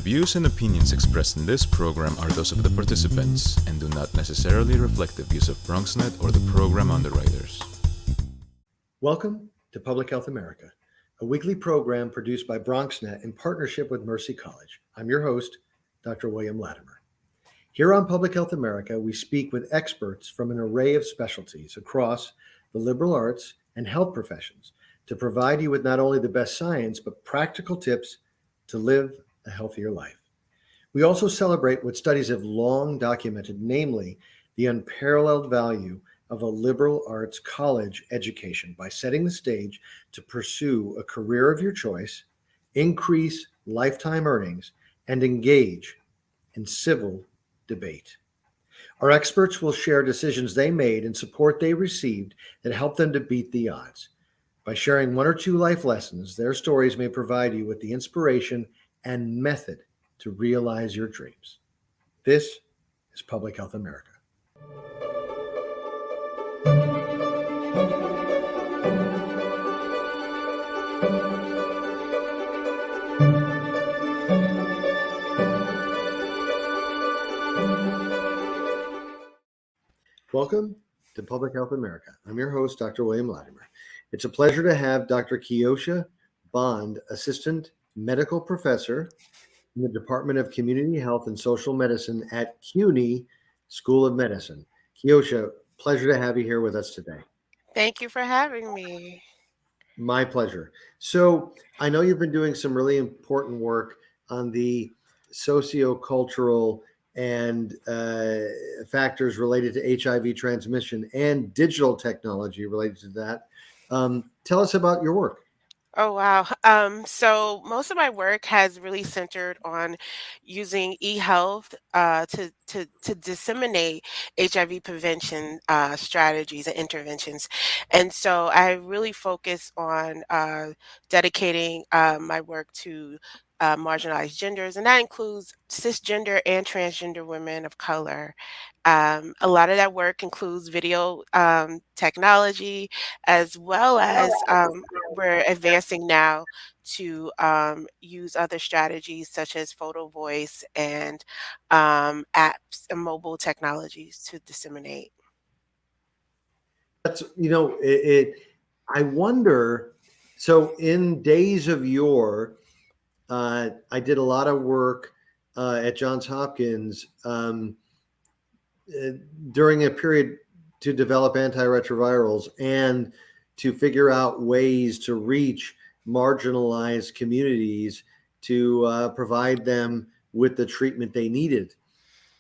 views and opinions expressed in this program are those of the participants and do not necessarily reflect the views of BronxNet or the program underwriters. Welcome to Public Health America, a weekly program produced by BronxNet in partnership with Mercy College. I'm your host, Dr. William Latimer. Here on Public Health America, we speak with experts from an array of specialties across the liberal arts and health professions to provide you with not only the best science, but practical tips to live a healthier life. We also celebrate what studies have long documented, namely the unparalleled value of a liberal arts college education by setting the stage to pursue a career of your choice, increase lifetime earnings, and engage in civil debate. Our experts will share decisions they made and support they received that helped them to beat the odds. By sharing one or two life lessons, their stories may provide you with the inspiration and method to realize your dreams. This is Public Health America. Welcome to Public Health America. I'm your host, Dr. William Latimer. It's a pleasure to have Dr. Keosha Bond, Assistant Medical Professor in the Department of Community Health and Social Medicine at CUNY School of Medicine. Keosha, pleasure to have you here with us today. Thank you for having me. My pleasure. So I know you've been doing some really important work on the sociocultural and factors related to HIV transmission and digital technology related to that. Tell us about your work. Oh, wow. So most of my work has really centered on using e-health to disseminate HIV prevention strategies and interventions. And so I really focus on dedicating my work to marginalized genders, and that includes cisgender and transgender women of color. A lot of that work includes video technology, as well as we're advancing now to use other strategies such as photo voice and apps and mobile technologies to disseminate. That's, I wonder, so in days of yore, I did a lot of work at Johns Hopkins during a period to develop antiretrovirals and to figure out ways to reach marginalized communities to provide them with the treatment they needed.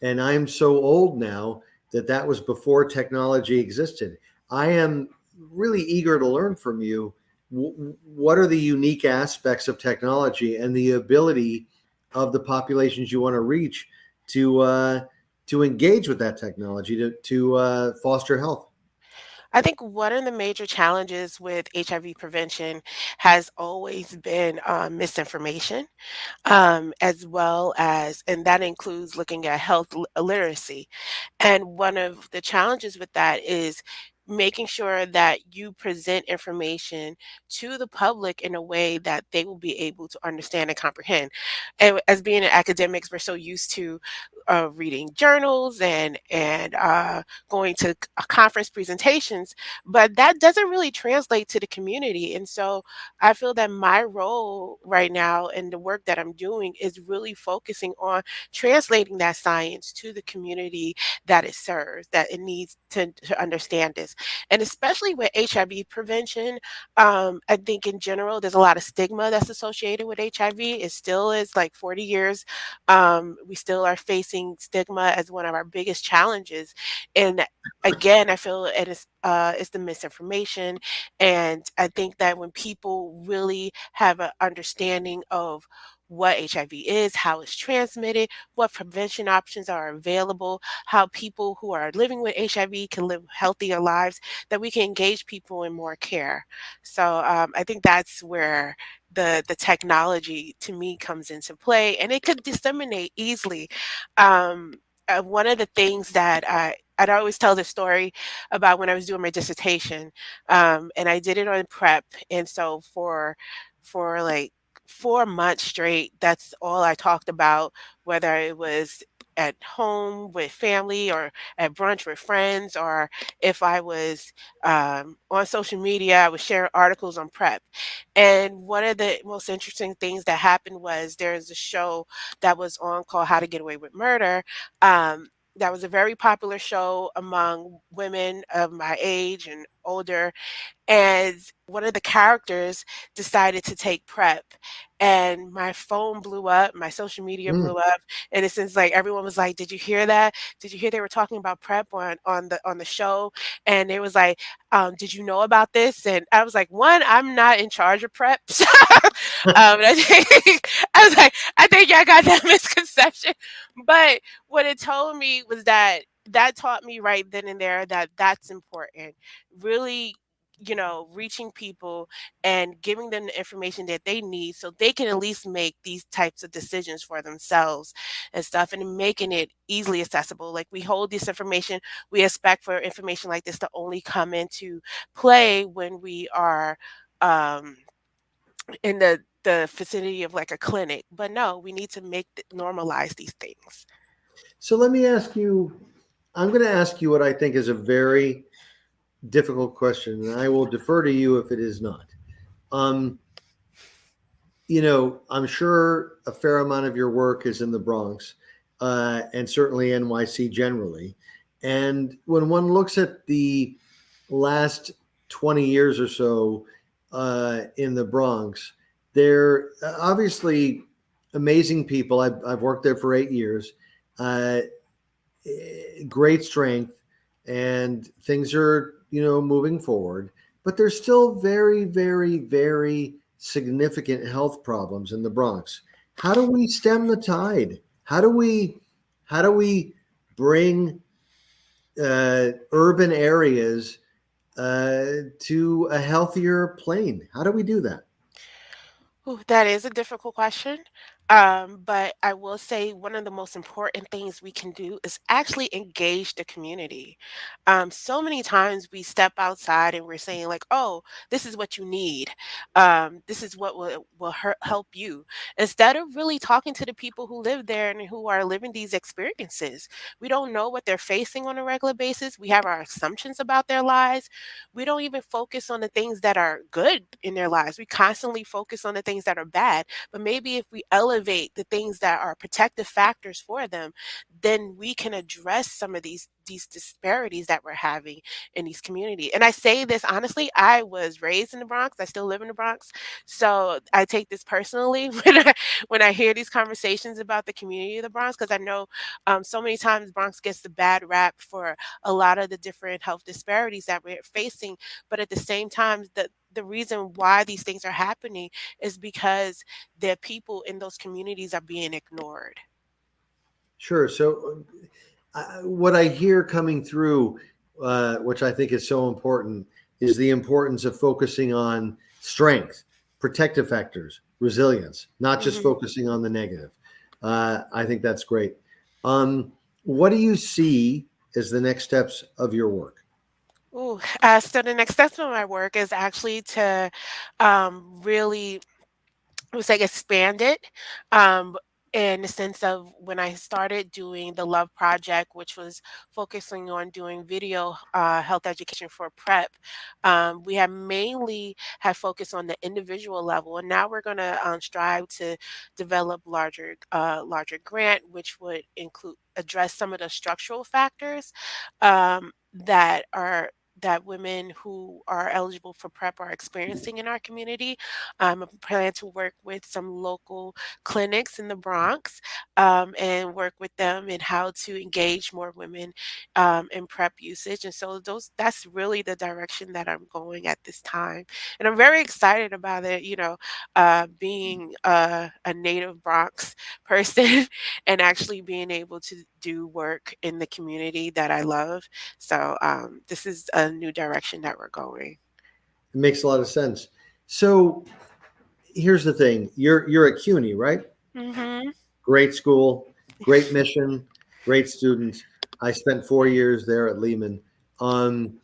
And I'm so old now that was before technology existed. I am really eager to learn from you. What are the unique aspects of technology and the ability of the populations you want to reach to engage with that technology to foster health? I think one of the major challenges with HIV prevention has always been misinformation, as well as, and that includes looking at health literacy. And one of the challenges with that is making sure that you present information to the public in a way that they will be able to understand and comprehend. And as being academics, we're so used to reading journals and going to conference presentations, but that doesn't really translate to the community. And so I feel that my role right now and the work that I'm doing is really focusing on translating that science to the community that it serves, that it needs to understand this. And especially with HIV prevention, I think in general, there's a lot of stigma that's associated with HIV. It still is like 40 years. We still are facing stigma as one of our biggest challenges. And again, I feel it's the misinformation. And I think that when people really have an understanding of what HIV is, how it's transmitted, what prevention options are available, how people who are living with HIV can live healthier lives, that we can engage people in more care. So I think that's where the technology to me comes into play, and it could disseminate easily. One of the things that I'd always tell the story about when I was doing my dissertation, and I did it on prep, and so for like 4 months straight, that's all I talked about, whether it was at home with family or at brunch with friends, or if I was on social media, I was sharing articles on prep. And one of the most interesting things that happened was there's a show that was on called How to Get Away with Murder. That was a very popular show among women of my age and older, and one of the characters decided to take prep, and my phone blew up, my social media Mm. blew up, and it seems like everyone was like, did you hear that? Did you hear they were talking about prep on the show? And it was like, did you know about this? And I was like, one, I'm not in charge of preps. And I was like, I think y'all got that misconception. But what it told me was that taught me right then and there that that's important. Really, reaching people and giving them the information that they need so they can at least make these types of decisions for themselves and stuff, and making it easily accessible. Like, we hold this information, we expect for information like this to only come into play when we are um, in the vicinity of like a clinic. But no, we need to normalize these things. So let me ask you, I'm going to ask you what I think is a very difficult question, and I will defer to you if it is not. Um, I'm sure a fair amount of your work is in the Bronx, and certainly NYC generally. And when one looks at the last 20 years or so in the Bronx, they're obviously amazing people. I've worked there for 8 years. Uh, Great strength, and things are moving forward, but there's still very, very, very significant health problems in the Bronx. How do we stem the tide? How do we bring urban areas to a healthier plane? How do we do that? Ooh, that is a difficult question. But I will say one of the most important things we can do is actually engage the community. So many times we step outside and we're saying like, "Oh, this is what you need. This is what will help you," instead of really talking to the people who live there and who are living these experiences. We don't know what they're facing on a regular basis. We have our assumptions about their lives. We don't even focus on the things that are good in their lives. We constantly focus on the things that are bad. But maybe if we elevate the things that are protective factors for them, then we can address some of these disparities that we're having in these communities. And I say this honestly, I was raised in the Bronx. I still live in the Bronx. So I take this personally when I hear these conversations about the community of the Bronx, because I know so many times Bronx gets the bad rap for a lot of the different health disparities that we're facing. But at the same time, the reason why these things are happening is because the people in those communities are being ignored. Sure. So, what I hear coming through, which I think is so important, is the importance of focusing on strength, protective factors, resilience, not just Mhm. focusing on the negative. I think that's great. Um, what do you see as the next steps of your work? Ooh, so the next step of my work is actually to really, it was like expand it, um, in the sense of when I started doing the Love Project, which was focusing on doing video health education for prep. We have mainly had focus on the individual level, and now we're going to strive to develop larger grant, which would include address some of the structural factors that are that women who are eligible for prep are experiencing in our community. I plan to work with some local clinics in the Bronx, and work with them in how to engage more women in prep usage. And so that's really the direction that I'm going at this time. And I'm very excited about it, being a native Bronx person and actually being able to do work in the community that I love. So this is a new direction that we're going. It makes a lot of sense. So, here's the thing: you're at CUNY, right? Hmm. Great school, great mission, great students. I spent 4 years there at Lehman. Um,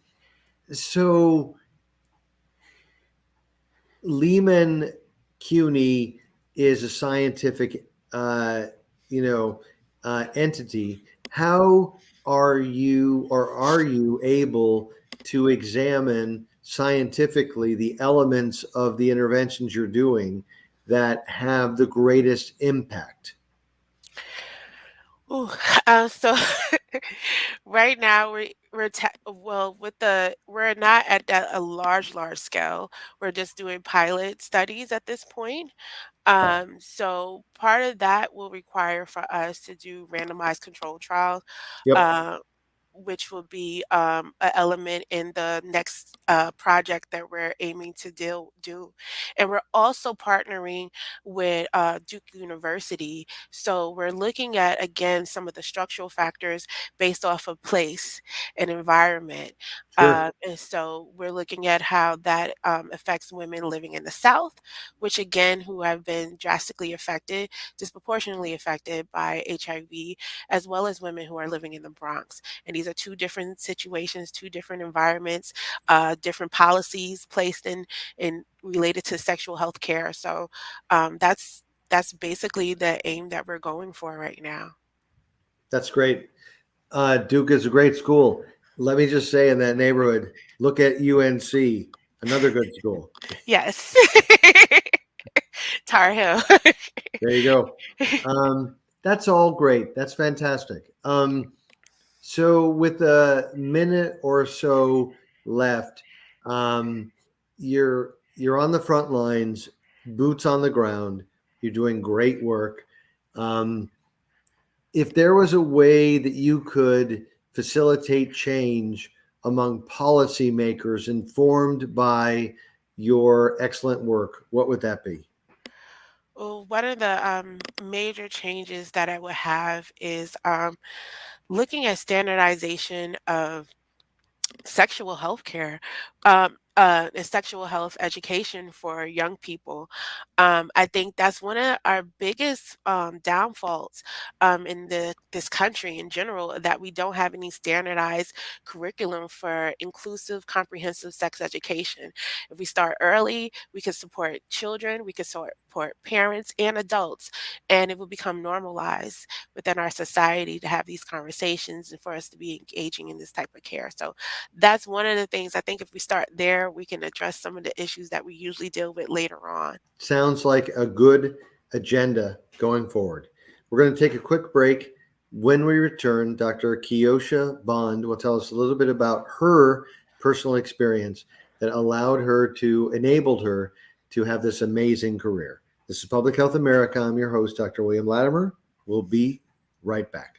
so Lehman, CUNY. is a scientific, uh, you know, entity. How are you able to examine scientifically the elements of the interventions you're doing that have the greatest impact? Ooh, so right now well with the we're not at a large scale. We're just doing pilot studies at this point. So part of that will require for us to do randomized control trials, Yep, uh, which will be an element in the next project that we're aiming to do. And we're also partnering with Duke University. So we're looking at, again, some of the structural factors based off of place and environment. sure. And so we're looking at how that affects women living in the South, which again, who have been drastically affected, disproportionately affected by HIV, as well as women who are living in the Bronx. And these are two different situations, two different environments, different policies placed in related to sexual health care. So that's basically the aim that we're going for right now. That's great. Duke is a great school. Let me just say, in that neighborhood, look at UNC, another good school. Yes. Tar Heel. There you go. That's all great. That's fantastic. So, with a minute or so left, um, you're on the front lines, boots on the ground. You're doing great work. Um, if there was a way that you could facilitate change among policymakers informed by your excellent work, what would that be? Well, one of the major changes that I would have is looking at standardization of sexual health care, and sexual health education for young people. I think that's one of our biggest downfalls in this country in general, that we don't have any standardized curriculum for inclusive, comprehensive sex education. If we start early, we can support children, we can support parents and adults, and it will become normalized within our society to have these conversations and for us to be engaging in this type of care. So that's one of the things I think if we start there, we can address some of the issues that we usually deal with later on. Sounds like a good agenda going forward. We're going to take a quick break. When we return, Dr. Keosha Bond will tell us a little bit about her personal experience that allowed her to, enabled her to have this amazing career. This is Public Health America. I'm your host, Dr. William Latimer. We'll be right back.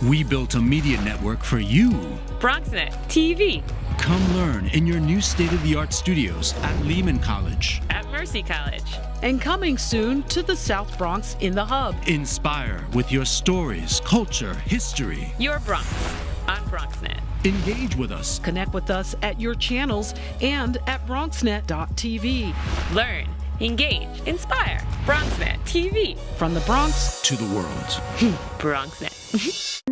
We built a media network for you. BronxNet TV. Come learn in your new state-of-the-art studios at Lehman College. At Mercy College. And coming soon to the South Bronx in the Hub. Inspire with your stories, culture, history. Your Bronx on BronxNet. Engage with us. Connect with us at your channels and at BronxNet.tv. Learn, engage, inspire. BronxNet TV. From the Bronx to the world. BronxNet.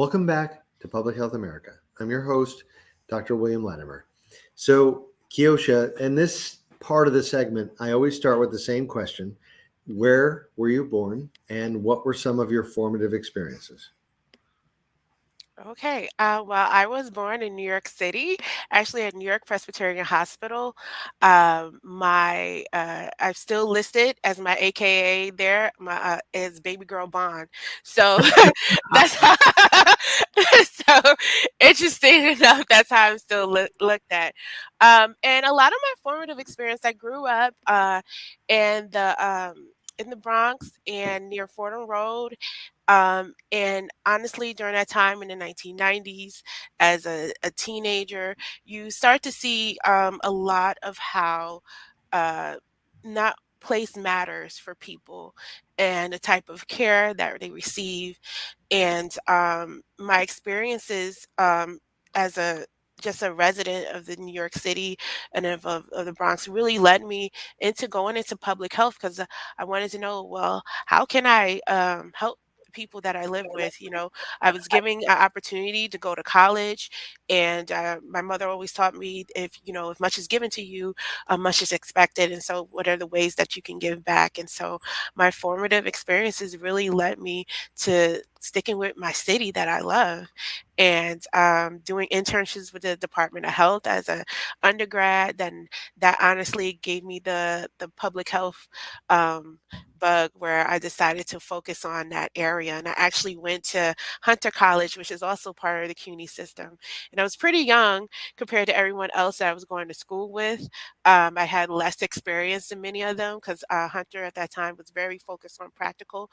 Welcome back to Public Health America. I'm your host, Dr. William Latimer. So, Keosha, in this part of the segment, I always start with the same question. Where were you born and what were some of your formative experiences? Okay. Well, I was born in New York City, actually at New York Presbyterian Hospital. I'm still listed as my AKA there. My is Baby Girl Bond. So that's how, so interesting enough. That's how I'm still looked at. And a lot of my formative experience, I grew up in the Bronx and near Fordham Road. And honestly, during that time in the 1990s, as a teenager, you start to see a lot of how uh, not place matters for people and the type of care that they receive. And my experiences as a just a resident of the New York City and of the Bronx really led me into going into public health because I wanted to know, well, how can I help people that I live with? I was giving an opportunity to go to college, and my mother always taught me, if much is given to you, much is expected. And so, what are the ways that you can give back? And so, my formative experiences really led me to sticking with my city that I love and doing internships with the Department of Health as a undergrad. Then that honestly gave me the public health um, bug where I decided to focus on that area. And I actually went to Hunter College, which is also part of the CUNY system. And I was pretty young compared to everyone else that I was going to school with. I had less experience than many of them because Hunter at that time was very focused on practical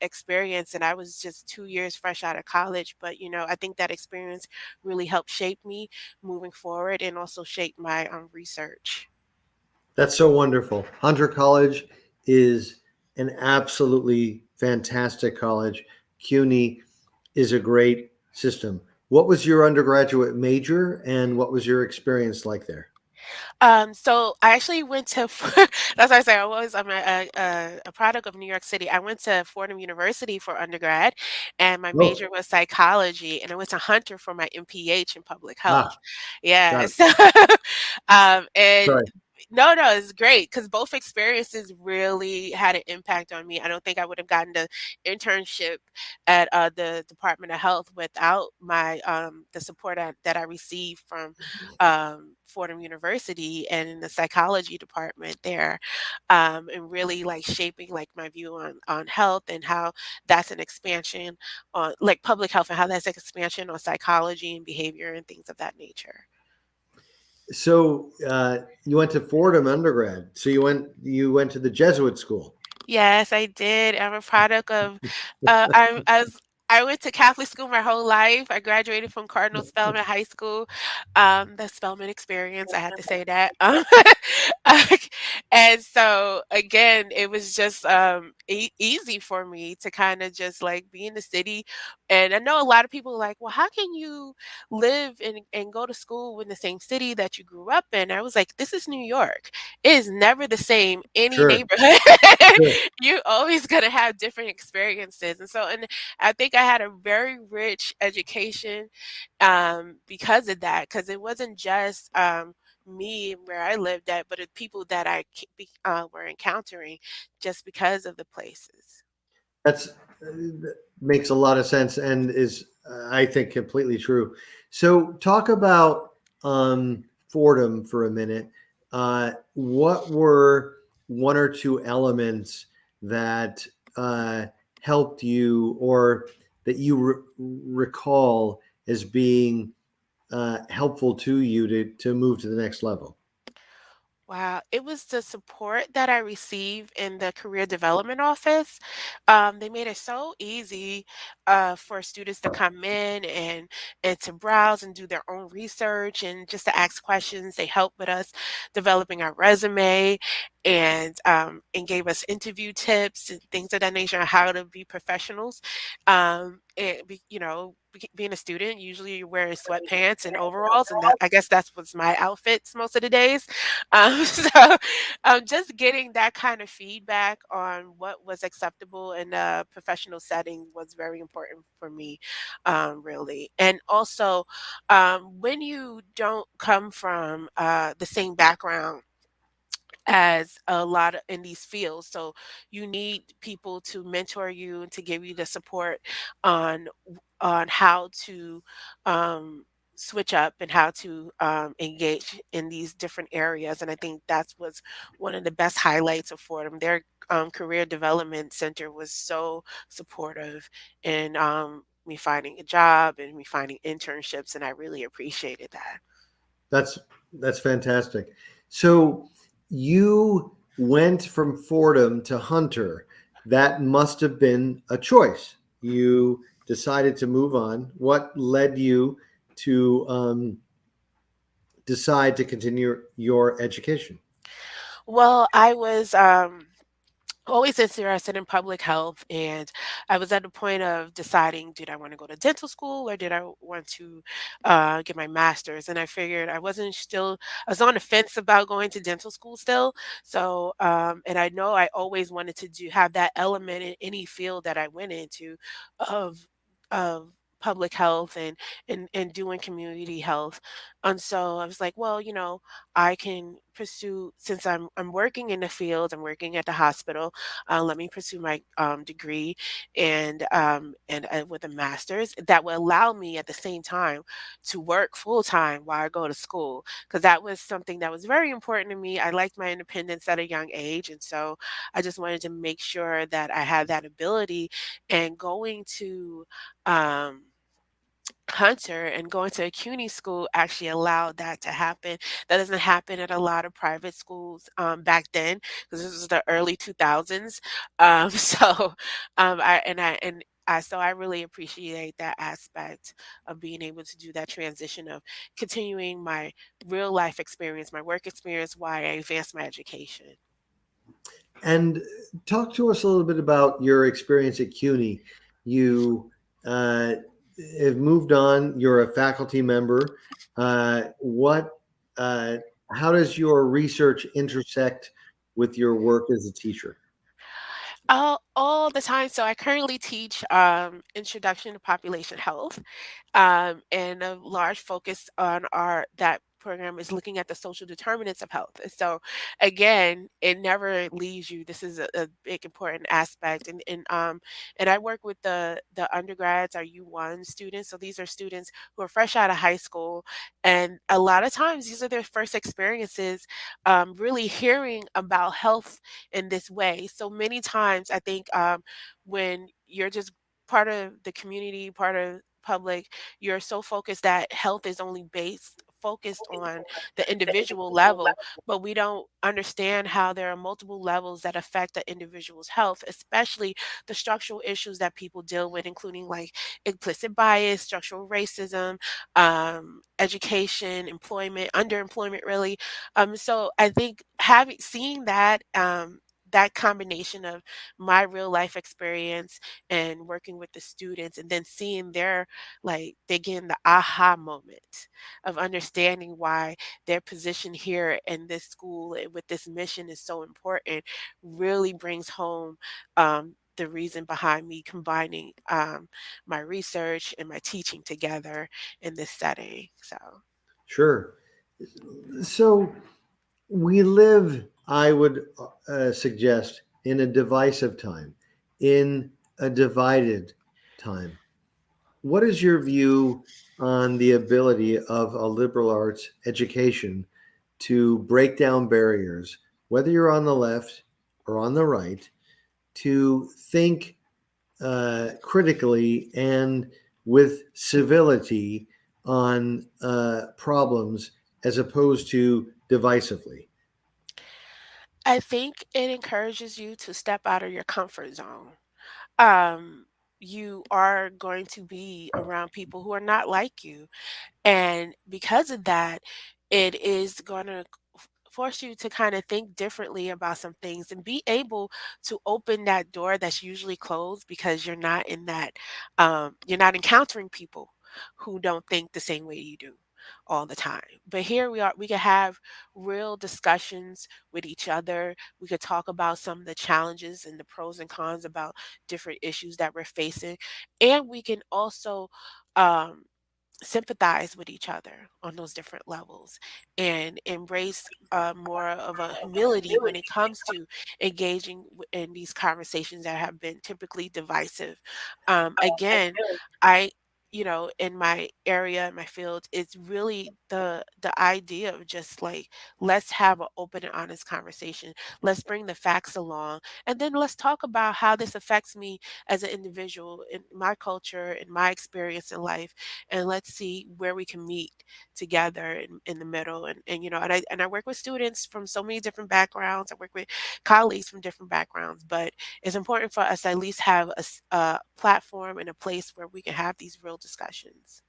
experience, and I was just 2 years fresh out of college. But I think that experience really helped shape me moving forward and also shape my research. That's so wonderful. Hunter College is an absolutely fantastic college. CUNY is a great system. What was your undergraduate major and what was your experience like there? So I actually went to that's why I say I'm a product of New York City. I went to Fordham University for undergrad, and my Oh, major was psychology, and I went to Hunter for my MPH in public health. ah, Yeah, got it. so and Sorry. no, no, it's great because both experiences really had an impact on me. I don't think I would have gotten the internship at the Department of Health without my the support that I received from Fordham University and in the psychology department there, and really like shaping like my view on health and how that's an expansion on like public health and how that's an expansion on psychology and behavior and things of that nature. So you went to Fordham undergrad. So you went to the Jesuit school. Yes, I did. I'm a product of I went to Catholic school my whole life. I graduated from Cardinal Spellman High School. The Spellman experience, I had to say that. And so again, it was just easy for me to kind of just like be in the city. And I know a lot of people are like, well, how can you live and go to school in the same city that you grew up in? I was like, this is New York. It is never the same any Sure, neighborhood. sure. You're always gonna have different experiences. And I think I had a very rich education because of that, because it wasn't just me where I lived at, but the people that were encountering just because of the places. That makes a lot of sense and is, I think, completely true. So, talk about Fordham for a minute. What were one or two elements that helped you, or that you recall as being helpful to you to move to the next level? Wow, it was the support that I received in the career development office. They made it so easy for students to come in and to browse and do their own research and just to ask questions. They helped with us developing our resume and gave us interview tips and things of that nature on how to be professionals. being a student, usually you're wearing sweatpants and overalls, and that I guess that's what's my outfits most of the days. So just getting that kind of feedback on what was acceptable in a professional setting was very important for me, really. And also, when you don't come from the same background as a lot of in these fields. So you need people to mentor you and to give you the support on how to um, switch up and how to engage in these different areas. And I think that's was one of the best highlights of Fordham. Their career development center was so supportive in me finding a job and me finding internships, and I really appreciated that. That's that's fantastic. So you went from Fordham to Hunter. That must have been a choice. You decided to move on. What led you to decide to continue your education? Well, I was always interested in public health, and I was at the point of deciding, did I want to go to dental school or did I want to get my master's? And I figured I was on the fence about going to dental school still. So and I know I always wanted to do have that element in any field that I went into of of public health and doing community health. And so I was like, well, I can pursue, since I'm working in the field, I'm working at the hospital, let me pursue my degree and with a master's that will allow me at the same time to work full time while I go to school, because that was something that was very important to me. I liked my independence at a young age, and so I just wanted to make sure that I had that ability. And going to um, Hunter and going to a CUNY school actually allowed that to happen. That doesn't happen at a lot of private schools back then, because this was the early 2000s. So so I really appreciate that aspect of being able to do that transition of continuing my real life experience, my work experience, while I advance my education. And talk to us a little bit about your experience at CUNY. You uh, have moved on. You're a faculty member. What? Uh, how does your research intersect with your work as a teacher? All the time. So I currently teach introduction to population health, and a large focus on our that program is looking at the social determinants of health. And so again, it never leaves you. This is a big important aspect. And I work with the undergrads, our U1 students. So these are students who are fresh out of high school, and a lot of times these are their first experiences really hearing about health in this way. So many times, I think when you're just part of the community, part of public, you're so focused that health is only based focused on the individual level, but we don't understand how there are multiple levels that affect the individual's health, especially the structural issues that people deal with, including like implicit bias, structural racism, education, employment, underemployment, really. So I think having seeing that that combination of my real life experience and working with the students, and then seeing their, like, they getting the aha moment of understanding why their position here in this school with this mission is so important, really brings home the reason behind me combining my research and my teaching together in this setting. So Sure. So we live, I would suggest, in a divisive time, in a divided time. What is your view on the ability of a liberal arts education to break down barriers, whether you're on the left or on the right, to think critically and with civility on problems as opposed to divisively? I think it encourages you to step out of your comfort zone. Um, you are going to be around people who are not like you. And because of that, it is going to force you to kind of think differently about some things and be able to open that door that's usually closed because you're not encountering people who don't think the same way you do all the time. But here we are, we can have real discussions with each other. We could talk about some of the challenges and the pros and cons about different issues that we're facing. And we can also um, sympathize with each other on those different levels and embrace more of a humility when it comes to engaging in these conversations that have been typically divisive. Again, I in my area, in my field, it's really the idea of just like, let's have an open and honest conversation. Let's bring the facts along, and then let's talk about how this affects me as an individual in my culture, in my experience in life, and let's see where we can meet together in the middle. And I work with students from so many different backgrounds. I work with colleagues from different backgrounds, but it's important for us to at least have a platform and a place where we can have these real discussions.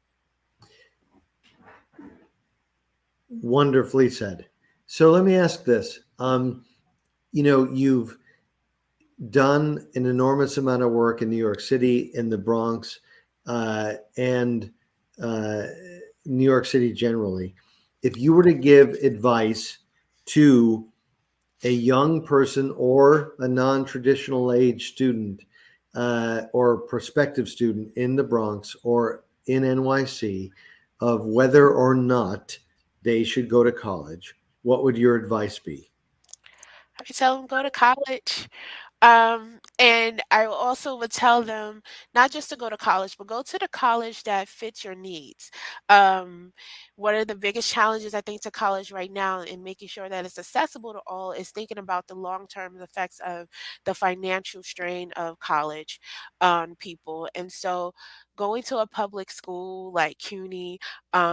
Wonderfully said. So let me ask this. You've done an enormous amount of work in New York City, in the Bronx, and New York City generally. If you were to give advice to a young person or a non-traditional age student or prospective student in the Bronx or in NYC of whether or not they should go to college, what would your advice be? I tell them go to college. And I also would tell them not just to go to college, but go to the college that fits your needs. Um, one of the biggest challenges I think to college right now in making sure that it's accessible to all is thinking about the long-term effects of the financial strain of college on people. And so going to a public school like CUNY,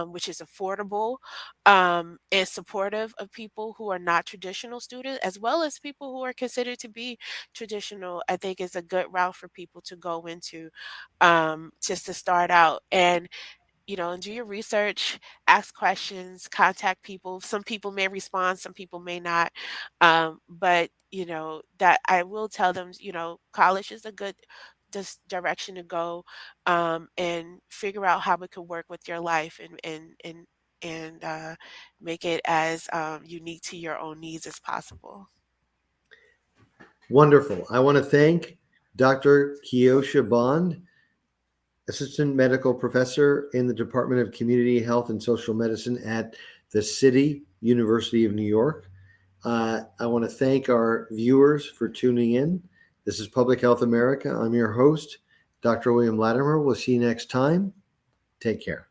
which is affordable, is supportive of people who are not traditional students, as well as people who are considered to be traditional, I think is a good route for people to go into, just to start out. And and do your research, ask questions, contact people. Some people may respond, some people may not. But that I will tell them, college is a good direction to go, and figure out how it could work with your life and make it as unique to your own needs as possible. Wonderful. I want to thank Dr. Keosha Bond, Assistant Medical Professor in the Department of Community Health and Social Medicine at the City University of New York. I want to thank our viewers for tuning in. This is Public Health America. I'm your host, Dr. William Latimer. We'll see you next time. Take care.